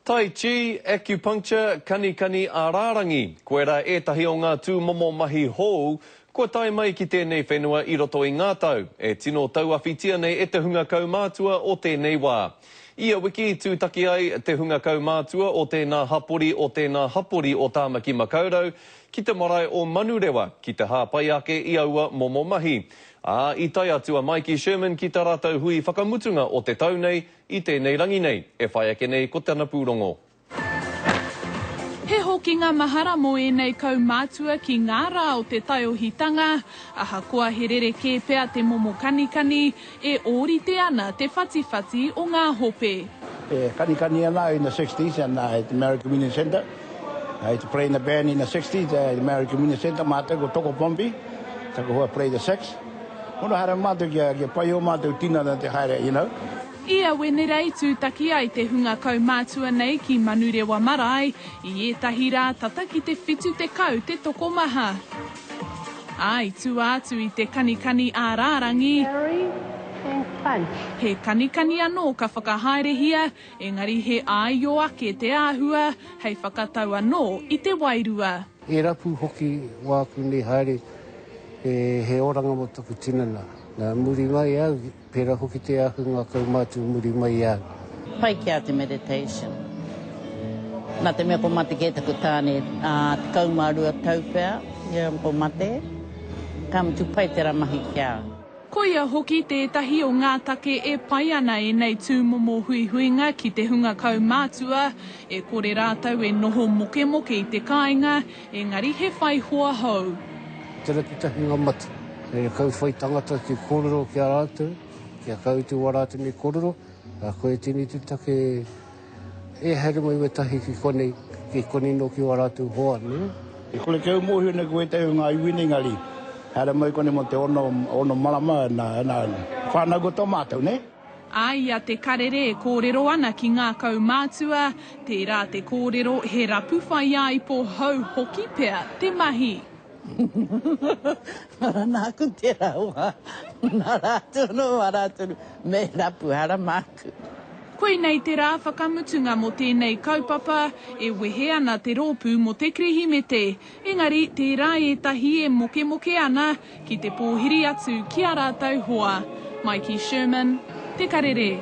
Tai Chi, acupuncture, kanikani ārārangi. Koe rā ētahi o ngā tūmomo mahi hou, ko tai mai ki tēnei whenua I roto I ngā tau. E tino tauawhitia nei e te hunga kaumātua o tēnei wā. Ia wiki tūtaki ai te hunga kaumātua o tēnā hapori o Tāmaki Makaurau, ki te marae o Manurewa, ki te hāpai ake I aua momo mahi. I tai atua Mikey Sherman ki tā rātou hui whakamutunga o te tau nei, I tēnei rangi nei, e whai ake nei ko tēnā pūrongo. He hoki ngā mahara mo nei kaumātua ki ngā rā o te taiohitanga, ahakoa he rereke pea te momo kanikani, e ōrite ana te whatiwhati o ngā hope. Kanikani ana in the 60s and at the American Community Centre. I had to play in the band in the 60s at the American Community Centre, mātou ko toko pompi, tako hoa play the sax. Ono hara mātou kia pai o mātou tina na te haere, you know. Ia wenerei tūtaki ai te hunga kaumātua nei ki Manurewa marae, I ētahi rā tata ki te whitu te kau te tokomaha. Ai tū atu I te kanikani ārārangi. He kanikani anō ka whakahaerehia, engari he āio ake te āhua, hei whakatau anō I te wairua. E rapu hoki wāku nei haere, he oranga mo taku tinana. Nā muri mai au, pera hoki te ahu ngā kaumātua muri mai au. Pai kia te meditation. Nā te mea po mate ke taku tāne, te kaumārua taupea, ia po mate, kam tu pai te ramahi kia. Koia hoki tētahi o ngā take e pai ana e nei tūmomo huihuinga ki te hunga kaumātua, e kore rātau e noho moke I te kāinga, engari he whai hoa hou. Te rakitahi ngā mata. E kau whai tangata ki kororo ki a rātou, kia kau te warātou me kororo, a koe tini te take e haere mai wetahi ki kone no ki warātou hoa, ne? E kole keu mōhio na koe teo ngā iwini ngari, haere mai kone mo te ono marama na whānau ko tō mātou, ne? Ai a te karere e kōrero ana ki ngā kaumātua, tērā te kōrero he rapu whai ai po hau hoki pea te mahi. Mara nāku te raua, nā rātunu, me rapu hara māku. Koe nei te rā whakamutunga mo tēnei kaupapa, e wehe ana te rōpū mo te krihimete. Engari, te rā e tahi e moke ana ki te pōhiri atu ki a rātou hoa. Mikey Sherman, Te Karere.